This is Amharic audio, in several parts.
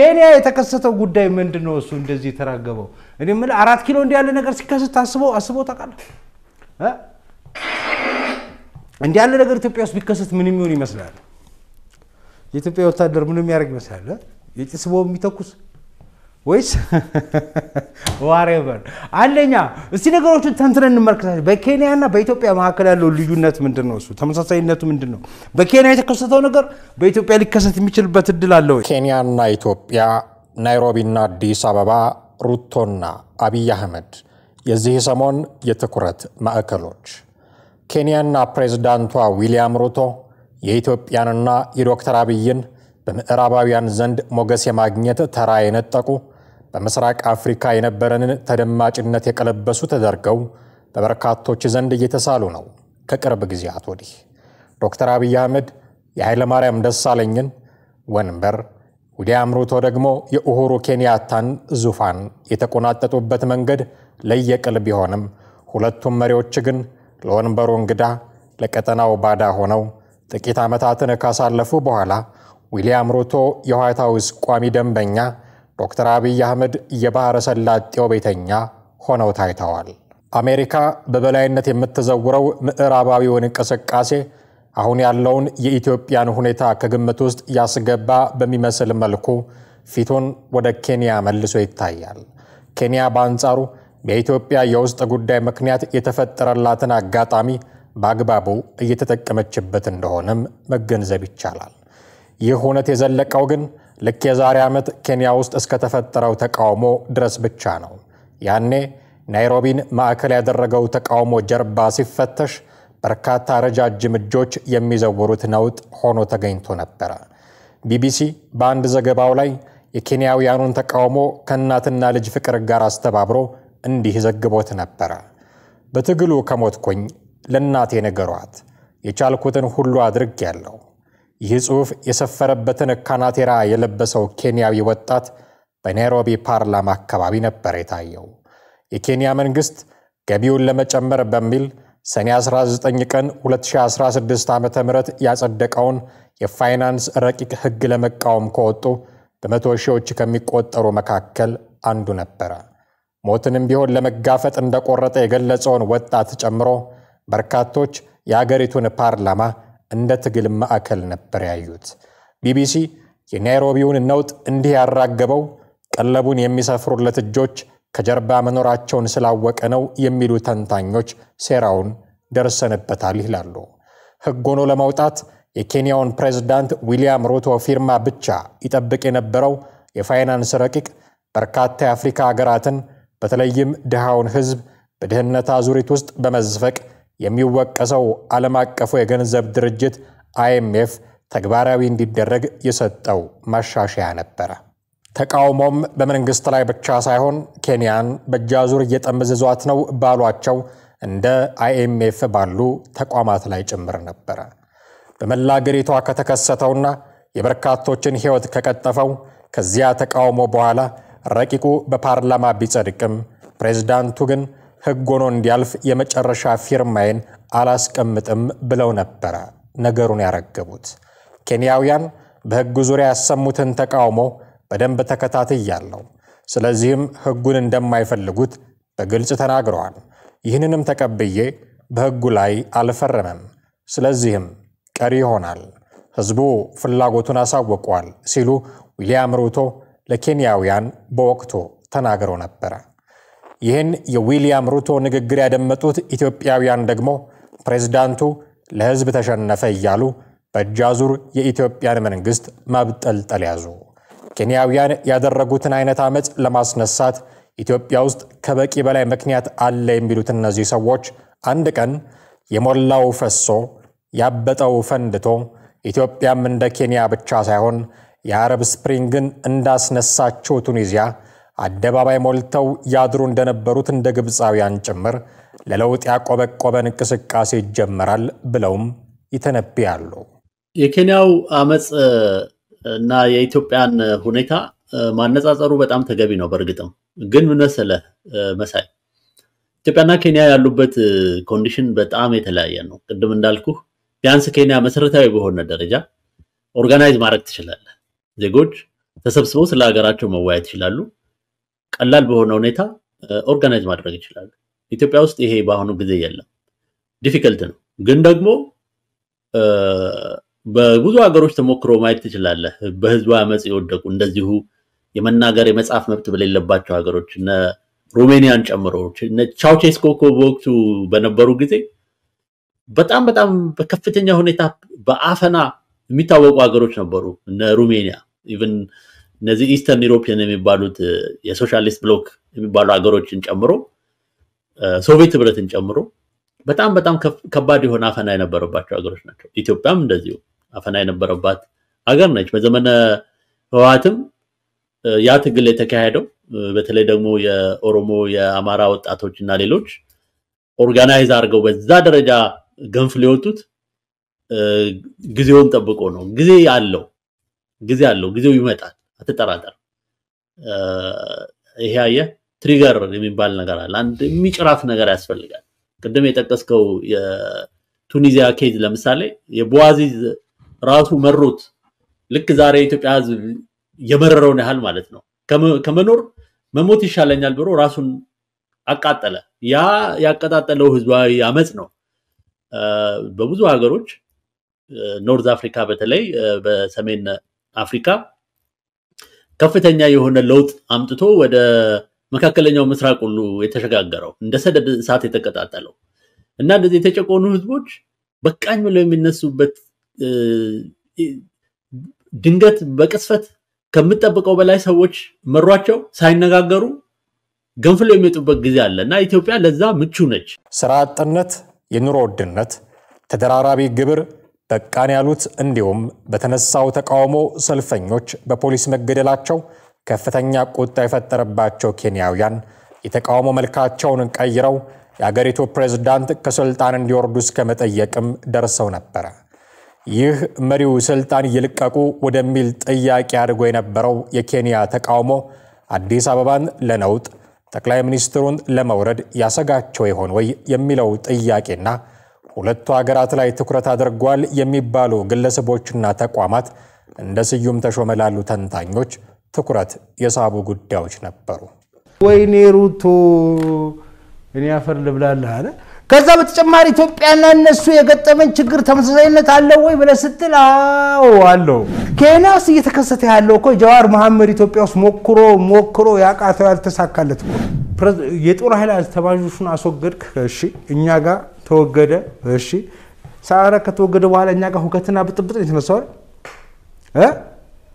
ኬንያ የተከሰተው ጉዳይ ምንድነው እሱ እንደዚህ ተራገበው እኔ ምን 4 ኪሎ እንዲያለ ነገር ሲከሰት አስበው ታቃለ እንዲያለ ነገር ኢትዮጵያ ውስጥ ቢከሰት ምን የሚሆን ይመስላል የኢትዮጵያ ወታደር ምን የሚያርግ ይመስላል የጭስቦ የሚተኩስ ወይስ whatever አንደኛ እስቲ ነገሮችን ተንትረን እንመርከታለን በኬንያና በኢትዮጵያ መካከል ያለው ልዩነት ምንድነው እሱ ተመሳሳይነቱ ምንድነው በኬንያ የተከሰተው ነገር በኢትዮጵያ ሊከሰት የሚችልበት እድል አለ ወይ ኬንያና ኢትዮጵያ ናይሮቢና አዲስ አበባ ሩቶና አብይ አህመድ የዚህ ሰሞን የትኩረት ማዕከሎች ኬንያና ፕሬዝዳንቷ ዊሊያም ሩቶ የኢትዮጵያንና የዶክተር አብይን በምዕራባውያን ዘንድ ሞገስ የማግኘት ተራ የነጠቁ በመስራቅ አፍሪካ የነበረንን ተደማጭነት የቀለበሱ ተደርገው በበርካቶች ዘንድ እየተሳሉ ነው ከቅርብ ጊዜያት ወዲህ ዶክተር አብይ አህመድ የኃይለ ማርያም ደሳለኝን ወንበር ዊሊያም ሩቶ ደግሞ የኡሁሩ ኬንያታን ዙፋን የተቆናጠጡበት መንገድ ለየቅል ቢሆንም ሁለቱም መሪዎች ግን ለወንበሩ እንግዳ ለቀጠናው ባዳ ሆነው ጥቂት ዓመታትን ካሳለፉ በኋላ ዊሊያም ሩቶ የዋይት ሃውስ ቋሚ ደንበኛ ዶክተር አብይ አህመድ የባህረ ሰላጤው ቤተኛ ሆነው ታይተዋል አሜሪካ በበላይነት የምትዘውረው ምዕራባዊውን እንቅስቃሴ አሁን ያለውን የኢትዮጵያን ሁኔታ ከግምት ውስጥ ያስገባ በሚመስል መልኩ ፊቱን ወደ ኬንያ መልሶ ይታያል ኬንያ በአንጻሩ በኢትዮጵያ የውስጥ ጉዳይ ምክንያት የተፈጠረላትን አጋጣሚ በአግባቡ እየተጠቀመችበት እንደሆነም መገንዘብ ይቻላል ይህ ሆነት የዘለቀው ግን ልክ የዛሬ ዓመት ኬንያ ውስጥ እስከ ተፈጠረው ተቃውሞ ድረስ ብቻ ነው ያኔ ናይሮቢን ማዕከል ያደረገው ተቃውሞ ጀርባ ሲፈተሽ በርካታ ረጃጅም እጆች የሚዘውሩት ነውጥ ሆኖ ተገኝቶ ነበር ቢቢሲ በአንድ ዘገባው ላይ የኬንያውያኑን ተቃውሞ ከእናትና ልጅ ፍቅር ጋር አስተባብሮ እንዲህ ዘግቦት ነበር በትግሉ ከሞትኩኝ ለእናቴ ነገሯት የቻልኩትን ሁሉ አድርጌያለሁ ይህ ጽሑፍ የሰፈረበትን ካናቴራ የለበሰው ኬንያዊ ወጣት በናይሮቢ ፓርላማ አካባቢ ነበር የታየው የኬንያ መንግስት ገቢውን ለመጨመር በሚል ሰኔ 19 ቀን 2016 ዓ.ም ያጸደቀውን የፋይናንስ ረቂቅ ህግ ለመቃወም ከወጡ በመቶ ሺዎች ከሚቆጠሩ መካከል አንዱ ነበር ሞትንም ቢሆን ለመጋፈጥ እንደቆረጠ የገለጸውን ወጣት ጨምሮ በርካቶች የአገሪቱን ፓርላማ እንደ ትግል ማዕከል ነበር ያዩት ቢቢሲ የናይሮቢውን ነውጥ እንዲህ ያራገበው ቀለቡን የሚሰፍሩለት እጆች ከጀርባ መኖራቸውን ስላወቀ ነው የሚሉ ተንታኞች ሴራውን ደርሰንበታል ይላሉ ህግ ሆኖ ለማውጣት የኬንያውን ፕሬዝዳንት ዊሊያም ሩቶ ፊርማ ብቻ ይጠብቅ የነበረው የፋይናንስ ረቂቅ በርካታ የአፍሪካ ሀገራትን በተለይም ድሃውን ህዝብ በድህነት አዙሪት ውስጥ በመዝፈቅ የሚወቀሰው ዓለም አቀፉ የገንዘብ ድርጅት IMF ተግባራዊ እንዲደረግ የሰጠው ማሻሻያ ነበር ተቃውሞም በመንግስት ላይ ብቻ ሳይሆን ኬንያን በጃዙር እየጠመዘዟት ነው ባሏቸው እንደ IMF ባሉ ተቋማት ላይ ጭምር ነበር በመላገሪቷ ከተከሰተውና የበርካቶችን ህይወት ከቀጠፈው ከዚያ ተቃውሞ በኋላ ረቂቁ በፓርላማ ቢጸድቅም ፕሬዝዳንቱ ግን ህግ ሆኖ እንዲያልፍ የመጨረሻ ፊርማዬን አላስቀምጥም ብለው ነበር ነገሩን ያረገቡት ኬንያውያን በህግ ዙሪያ ያሰሙትን ተቃውሞ በደንብ ተከታትያለሁ ስለዚህም ህጉን እንደማይፈልጉት በግልጽ ተናግረዋል ይህንንም ተቀብዬ በህጉ ላይ አልፈረመም ስለዚህም ቀሪ ይሆናል ህዝቡ ፍላጎቱን አሳውቋል ሲሉ ዊሊያም ሩቶ ለኬንያውያን በወቅቱ ተናግረው ነበር ይህን የዊሊያም ሩቶ ንግግር ያደመጡት ኢትዮጵያውያን ደግሞ ፕሬዝዳንቱ ለህዝብ ተሸነፈ እያሉ በጃዙር የኢትዮጵያን መንግስት ማብጠልጠል ያዙ ኬንያውያን ያደረጉትን አይነት አመጽ ለማስነሳት ኢትዮጵያ ውስጥ ከበቂ በላይ ምክንያት አለ የሚሉት እነዚህ ሰዎች አንድ ቀን የሞላው ፈሶ ያበጠው ፈንድቶ ኢትዮጵያም እንደ ኬንያ ብቻ ሳይሆን የአረብ ስፕሪንግን እንዳስነሳቸው ቱኒዚያ አደባባይ ሞልተው ያድሩ እንደነበሩት እንደ ግብጻውያን ጭምር ለለውጥ ያቆበቆበን እንቅስቃሴ ይጀምራል ብለውም ይተነብያሉ የኬንያው አመጽ እና የኢትዮጵያን ሁኔታ ማነጻጸሩ በጣም ተገቢ ነው በርግጥም ግን ምን መሰለህ መሳይ ኢትዮጵያና ኬንያ ያሉበት ኮንዲሽን በጣም የተለያየ ነው ቅድም እንዳልኩህ ቢያንስ ኬንያ መሰረታዊ በሆነ ደረጃ ኦርጋናይዝ ማድረግ ትችላለህ ዜጎች ተሰብስበው ስለ ሀገራቸው መወያየት ይችላሉ ቀላል በሆነ ሁኔታ ኦርጋናይዝ ማድረግ ይችላሉ ኢትዮጵያ ውስጥ ይሄ በአሁኑ ጊዜ የለም ዲፊከልት ነው ግን ደግሞ በብዙ ሀገሮች ተሞክሮ ማየት ይችላል በህዝቡ አመጽ ይወደቁ እንደዚሁ የመናገር የመጻፍ መብት በሌለባቸው ሀገሮች እነ ሮማኒያን ጨምሮ እነ ቻውቼስኮ በወቅቱ በነበሩ ጊዜ በጣም በከፍተኛ ሁኔታ በአፈና የሚታወቁ ሀገሮች ነበሩ እነ ሮማኒያ ኢቭን እነዚህ ኢስተርን ዩሮፒያን የሚባሉት የሶሻሊስት ብሎክ የሚባሉ ሀገሮችን ጨምሮ ሶቪየት ህብረትን ጨምሮ በጣም ከባድ የሆነ አፈና የነበረባቸው ሀገሮች ናቸው ኢትዮጵያም እንደዚሁ አፈና የነበረባት ሀገር ነች በዘመነ ህወሓትም ያ ትግል የተካሄደው በተለይ ደግሞ የኦሮሞ የአማራ ወጣቶችና ሌሎች ኦርጋናይዝ አድርገው በዛ ደረጃ ገንፍል የወጡት ጊዜውን ጠብቆ ነው ጊዜ አለው ጊዜው ይመጣል አትጠራጠር ይሄ አየ ትሪገር የሚባል ነገር አለ አንድ የሚጭራፍ ነገር ያስፈልጋል ቅድም የጠቀስከው የቱኒዚያ ኬዝ ለምሳሌ የቦአዚዝ ራሱ መሮት ልክ ዛሬ ኢትዮጵያ ህዝብ የመረረውን ያህል ማለት ነው ከመኖር መሞት ይሻለኛል ብሎ ራሱን አቃጠለ ያ ያቀጣጠለው ህዝባዊ አመጽ ነው በብዙ ሀገሮች ኖርዝ አፍሪካ በተለይ በሰሜን አፍሪካ ከፍተኛ የሆነ ለውጥ አምጥቶ ወደ መካከለኛው ምስራቅ ሁሉ የተሸጋገረው እንደ ሰደድ እሳት የተቀጣጠለው እና እንደዚህ የተጨቆኑ ህዝቦች በቃኝ ብለው የሚነሱበት ድንገት በቅስፈት ከምትጠብቀው በላይ ሰዎች መሯቸው ሳይነጋገሩ ገንፍለው የሚወጡበት ጊዜ አለና ኢትዮጵያ ለዛ ምቹ ነች ስራ አጥነት የኑሮ ውድነት ተደራራቢ ግብር በቃን ያሉት እንዲሁም በተነሳው ተቃውሞ ሰልፈኞች በፖሊስ መገደላቸው ከፍተኛ ቁጣ የፈጠረባቸው ኬንያውያን የተቃውሞ መልካቸውን ቀይረው የአገሪቱ ፕሬዝዳንት ከስልጣን እንዲወርዱ እስከመጠየቅም ደርሰው ነበር ይህ መሪው ስልጣን ይልቀቁ ወደሚል ጥያቄ አድርጎ የነበረው የኬንያ ተቃውሞ አዲስ አበባን ለነውጥ ጠቅላይ ሚኒስትሩን ለመውረድ ያሰጋቸው ይሆን ወይ የሚለው ጥያቄና ሁለቱ ሀገራት ላይ ትኩረት አድርጓል የሚባሉ ግለሰቦችና ተቋማት እንደ ስዩም ተሾመ ላሉ ተንታኞች ትኩረት የሳቡ ጉዳዮች ነበሩ ወይኔ ሩቶ እኔ አፈር ልብላልህ አለ ከዛ በተጨማሪ ኢትዮጵያና እነሱ የገጠመን ችግር ተመሳሳይነት አለ ወይ ብለ ስትል አዎ አለው ኬንያስ እየተከሰተ ያለው እኮ ጃዋር መሐመድ ኢትዮጵያ ውስጥ ሞክሮ ያቃተው ያልተሳካለት እኮ የጦር ኃይል አስተባባሪውን አስወገድክ እሺ እኛ ጋር ተወገደ እሺ ሳራ ከተወገደ በኋላ እኛ ጋር ሁከትና ብጥብጥ የተነሳው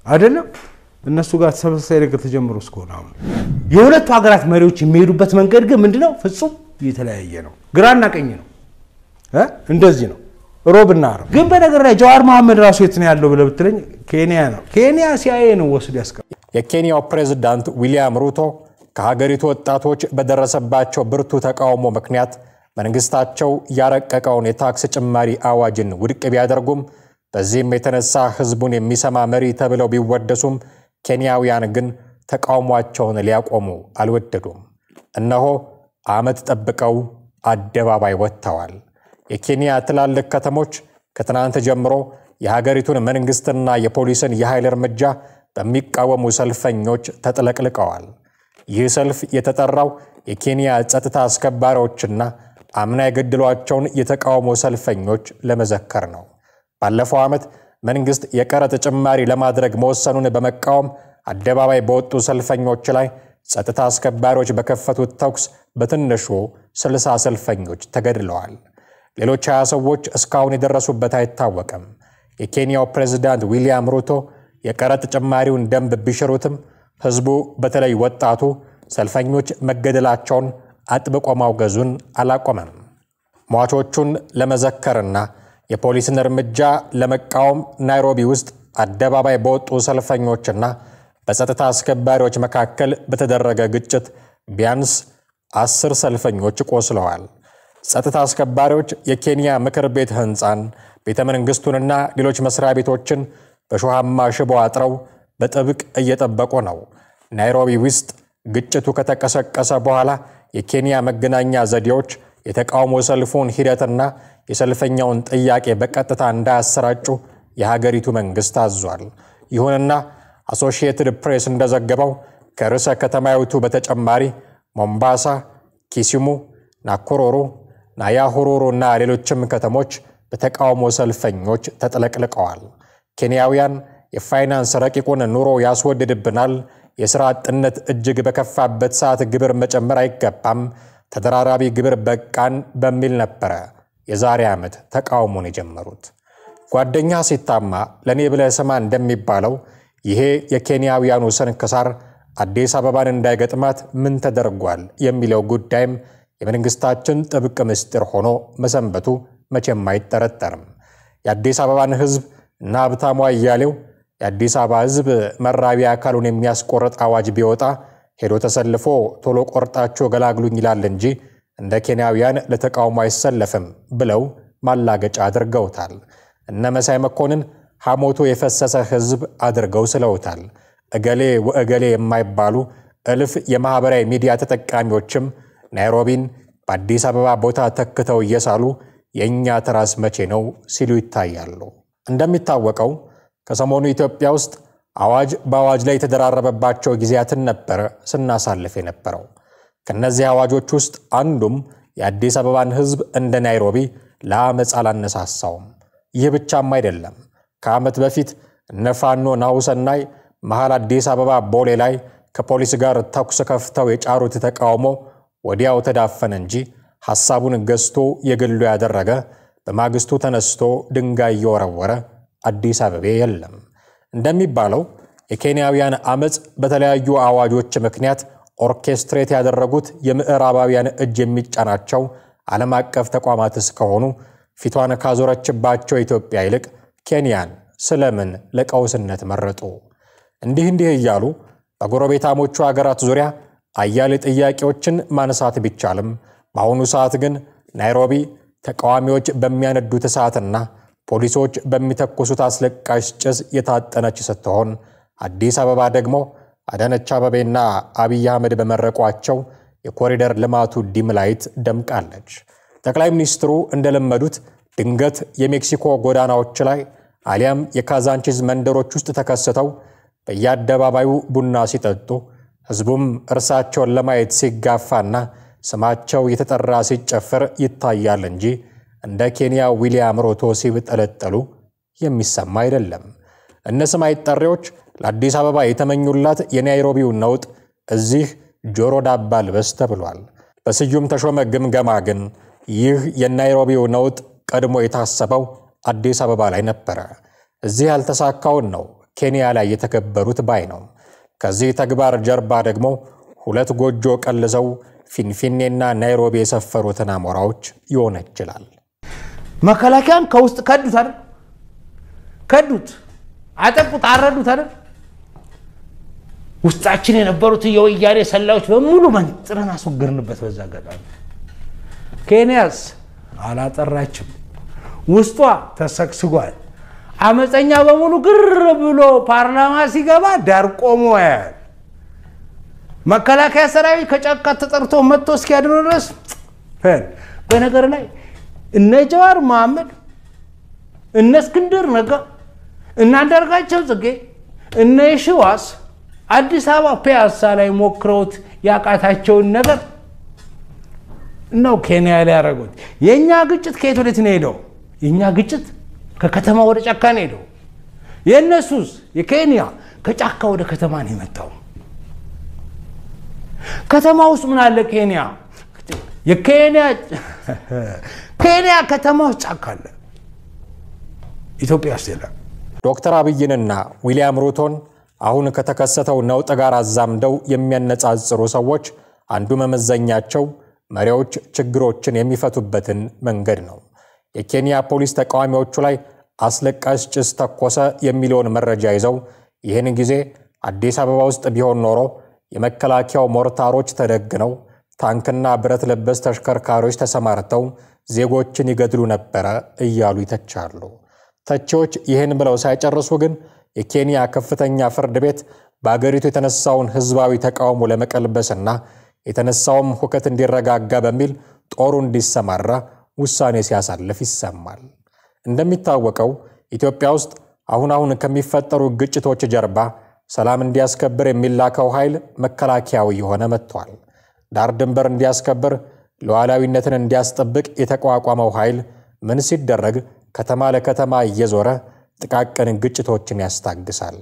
አይደለም እነሱ ጋር ተመሳሳይ ነገር ተጀምሮ እስከሆነ የሁለቱ ሀገራት መሪዎች የሚሄዱበት መንገድ ግን ምንድነው ፍጹም የተለያየ ነው ግራና ቀኝ ነው እንደዚህ ነው ሮብና አረብ ግን በነገር ላይ ጃዋር መሐመድ ራሱ የት ነው ያለው ብለህ ብትለኝ ኬንያ ነው ኬንያ ሲአይኤ ነው ወስድ ያስቀም የኬንያው ፕሬዝዳንት ዊሊያም ሩቶ ከሀገሪቱ ወጣቶች በደረሰባቸው ብርቱ ተቃውሞ ምክንያት መንግስታቸው ያረቀቀውን የታክስ ጭማሪ አዋጅን ውድቅ ቢያደርጉም በዚህም የተነሳ ህዝቡን የሚሰማ መሪ ተብለው ቢወደሱም ኬንያውያን ግን ተቃውሟቸውን ሊያቆሙ አልወደዱም እነሆ አመት ጠብቀው አደባባይ ወጥተዋል የኬንያ ትላልቅ ከተሞች ከትናንት ጀምሮ የሀገሪቱን መንግስትና የፖሊስን የኃይል እርምጃ በሚቃወሙ ሰልፈኞች ተጥለቅልቀዋል ይህ ሰልፍ የተጠራው የኬንያ ጸጥታ አስከባሪዎችና አምና የገደሏቸውን የተቃውሞ ሰልፈኞች ለመዘከር ነው ባለፈው አመት መንግስት የቀረጥ ጭማሪ ለማድረግ መወሰኑን በመቃወም አደባባይ በወጡ ሰልፈኞች ላይ ጸጥታ አስከባሪዎች በከፈቱት ተኩስ በትንሹ 60 ሰልፈኞች ተገድለዋል ሌሎች 20 ሰዎች እስካሁን የደረሱበት አይታወቅም የኬንያው ፕሬዝዳንት ዊሊያም ሩቶ የቀረጥ ጭማሪውን ደንብ ቢሽሩትም ህዝቡ በተለይ ወጣቱ ሰልፈኞች መገደላቸውን አጥብቆ ማውገዙን አላቆመም ሟቾቹን ለመዘከርና የፖሊስን እርምጃ ለመቃወም ናይሮቢ ውስጥ አደባባይ በወጡ ሰልፈኞችና በጸጥታ አስከባሪዎች መካከል በተደረገ ግጭት ቢያንስ 10 ሰልፈኞች ቆስለዋል ጸጥታ አስከባሪዎች የኬንያ ምክር ቤት ህንጻን ቤተ መንግስቱንና ሌሎች መስሪያ ቤቶችን በሾሃማ ሽቦ አጥረው በጥብቅ እየጠበቁ ነው ናይሮቢ ውስጥ ግጭቱ ከተቀሰቀሰ በኋላ የኬንያ መገናኛ ዘዴዎች የተቃውሞ ሰልፉን ሂደትና የሰልፈኛውን ጥያቄ በቀጥታ እንዳያሰራጩ የሀገሪቱ መንግስት አዟል ይሁንና አሶሺየትድ ፕሬስ እንደዘገበው ከርዕሰ ከተማይቱ በተጨማሪ ሞምባሳ፣ ኪሲሙ፣ ናኮሮሮ፣ ናያሁሩሩ እና ሌሎችም ከተሞች በተቃውሞ ሰልፈኞች ተጥለቅልቀዋል። ኬንያውያን የፋይናንስ ረቂቁን ኑሮ ያስወድድብናል፣ የሥራ አጥነት እጅግ በከፋበት ሰዓት ግብር መጨመር አይገባም፣ ተደራራቢ ግብር በቃን በሚል ነበረ የዛሬ ዓመት ተቃውሞን የጀመሩት። ጓደኛ ሲታማ ለኔ ብለህ ስማ እንደሚባለው ይሄ የኬንያውያኑ ስንክሳር አዲስ አበባን እንዳይገጥማት ምን ተደርጓል የሚለው ጉዳይም የመንግስታችን ጥብቅ ምስጢር ሆኖ መሰንበቱ መቼም አይጠረጠርም። የአዲስ አበባን ህዝብ እና ሀብታሙ አያሌው የአዲስ አበባ ህዝብ መራቢያ አካሉን የሚያስቆርጥ አዋጅ ቢወጣ ሄዶ ተሰልፎ ቶሎ ቆርጣቸው ገላግሉኝ ይላል እንጂ እንደ ኬንያውያን ለተቃውሞ አይሰለፍም ብለው ማላገጫ አድርገውታል። እነ መሳይ መኮንን ሐሞቱ የፈሰሰ ህዝብ አድርገው ስለውታል። እገሌ ወእገሌ የማይባሉ እልፍ የማህበራዊ ሚዲያ ተጠቃሚዎችም ናይሮቢን በአዲስ አበባ ቦታ ተክተው እየሳሉ የኛ ተራስ መቼ ነው ሲሉ ይታያሉ። እንደሚታወቀው ከሰሞኑ ኢትዮጵያ ውስጥ አዋጅ በአዋጅ ላይ የተደራረበባቸው ጊዜያትን ነበር ስናሳልፍ የነበረው። ከነዚህ አዋጆች ውስጥ አንዱም የአዲስ አበባን ህዝብ እንደ ናይሮቢ ለአመጽ አላነሳሳውም። ይህ ብቻም አይደለም። ከዓመት በፊት ነፋኖ ናውሰናይ መሃል አዲስ አበባ ቦሌ ላይ ከፖሊስ ጋር ተኩስ ከፍተው የጫሩት ተቃውሞ ወዲያው ተዳፈነ እንጂ ሐሳቡን ገዝቶ የግሉ ያደረገ በማግስቱ ተነስቶ ድንጋይ እየወረወረ አዲስ አበባ የለም። እንደሚባለው የኬንያውያን አመጽ በተለያዩ አዋጆች ምክንያት ኦርኬስትሬት ያደረጉት የምዕራባውያን እጅ የሚጫናቸው ዓለም አቀፍ ተቋማት እስከሆኑ ፊቷን ካዞረችባቸው ኢትዮጵያ ይልቅ ኬንያን ስለምን ለቀውስነት መረጡ? እንዲህ እያሉ በጎረቤታሞቹ ሀገራት ዙሪያ አያሌ ጥያቄዎችን ማንሳት ቢቻልም በአሁኑ ሰዓት ግን ናይሮቢ ተቃዋሚዎች በሚያነዱት እሳትና ፖሊሶች በሚተኩሱት አስለቃሽ ጭስ የታጠነች ስትሆን አዲስ አበባ ደግሞ አዳነች አቤቤና አብይ አህመድ በመረቋቸው የኮሪደር ልማቱ ዲም ላይት ደምቃለች። ጠቅላይ ሚኒስትሩ እንደለመዱት ድንገት የሜክሲኮ ጎዳናዎች ላይ አሊያም የካዛንቺስ መንደሮች ውስጥ ተከስተው በየአደባባዩ ቡና ሲጠጡ ህዝቡም እርሳቸውን ለማየት ሲጋፋና ስማቸው የተጠራ ሲጨፍር ይታያል እንጂ እንደ ኬንያ ዊሊያም ሩቶ ሲብጠለጠሉ የሚሰማ አይደለም። እነ ሰማይ ጠሪዎች ለአዲስ አበባ የተመኙላት የናይሮቢው ነውጥ እዚህ ጆሮ ዳባ ልበስ ተብሏል። በስዩም ተሾመ ግምገማ ግን ይህ የናይሮቢው ነውጥ ቀድሞ የታሰበው አዲስ አበባ ላይ ነበር። እዚህ ያልተሳካውን ነው ኬንያ ላይ የተከበሩት ባይ ነው። ከዚህ ተግባር ጀርባ ደግሞ ሁለት ጎጆ ቀልሰው ፊንፊኔና ናይሮቢ የሰፈሩትን አሞራዎች ይሆነችላል። መከላከያን ከውስጥ ከዱት አጠቁት አረዱት አይደል? ውስጣችን የነበሩት የወያኔ ሰላዮች በሙሉ መንጥረን አስወገርንበት። በዛ አጋጣሚ ኬንያስ አላጠራችም። ውስጧ ተሰክስጓል። አመፀኛ በሙሉ ግር ብሎ ፓርላማ ሲገባ ዳር ቆሞ ያያል። መከላከያ ሰራዊት ከጫካ ተጠርቶ መጥቶ እስኪያድር ድረስ በነገር ላይ እነ ጀዋር መሐመድ እነ እስክንድር ነጋ እነ አንዳርጋቸው ጽጌ እነ የሺዋስ አዲስ አበባ ፒያሳ ላይ ሞክረውት ያቃታቸውን ነገር ነው ኬንያ ላይ ያደረጉት። የኛ ግጭት ከየት ወዴት ነው ሄደው? የኛ ግጭት ከከተማ ወደ ጫካ ነው ሄደው። የነሱስ የኬንያ ከጫካ ወደ ከተማ ነው የመጣው። ከተማ ውስጥ ምን አለ? ኬንያ ከተማ ውስጥ ጫካ አለ። ኢትዮጵያ ውስጥ የለም። ዶክተር አብይንና ዊሊያም ሩቶን አሁን ከተከሰተው ነውጥ ጋር አዛምደው የሚያነጻጽሩ ሰዎች አንዱ መመዘኛቸው መሪዎች ችግሮችን የሚፈቱበትን መንገድ ነው። የኬንያ ፖሊስ ተቃዋሚዎቹ ላይ አስለቃሽ ጭስ ተኮሰ የሚለውን መረጃ ይዘው ይህን ጊዜ አዲስ አበባ ውስጥ ቢሆን ኖሮ የመከላከያው ሞርታሮች ተደግነው ታንክና ብረት ለበስ ተሽከርካሪዎች ተሰማርተው ዜጎችን ይገድሉ ነበር እያሉ ይተቻሉ። ተቺዎች ይህን ብለው ሳይጨርሱ ግን የኬንያ ከፍተኛ ፍርድ ቤት በአገሪቱ የተነሳውን ህዝባዊ ተቃውሞ ለመቀልበስና የተነሳውም ሁከት እንዲረጋጋ በሚል ጦሩ እንዲሰማራ ውሳኔ ሲያሳልፍ ይሰማል። እንደሚታወቀው ኢትዮጵያ ውስጥ አሁን ከሚፈጠሩ ግጭቶች ጀርባ ሰላም እንዲያስከብር የሚላከው ኃይል መከላከያው የሆነ መጥቷል። ዳር ድንበር እንዲያስከብር ሉዓላዊነትን እንዲያስጠብቅ የተቋቋመው ኃይል ምን ሲደረግ ከተማ ለከተማ እየዞረ ጥቃቅን ግጭቶችን ያስታግሳል።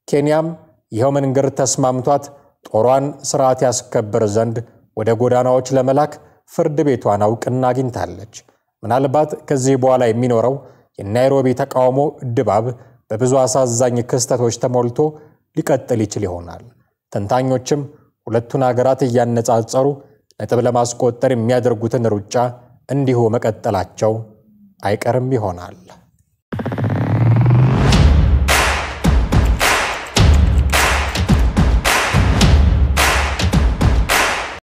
ኬንያም ይኸው መንገድ ተስማምቷት ጦሯን ስርዓት ያስከብር ዘንድ ወደ ጎዳናዎች ለመላክ ፍርድ ቤቷን አውቅና አግኝታለች። ምናልባት ከዚህ በኋላ የሚኖረው የናይሮቢ ተቃውሞ ድባብ በብዙ አሳዛኝ ክስተቶች ተሞልቶ ሊቀጥል ይችል ይሆናል። ተንታኞችም ሁለቱን ሀገራት እያነጻጸሩ ነጥብ ለማስቆጠር የሚያደርጉትን ሩጫ እንዲሁ መቀጠላቸው አይቀርም ይሆናል።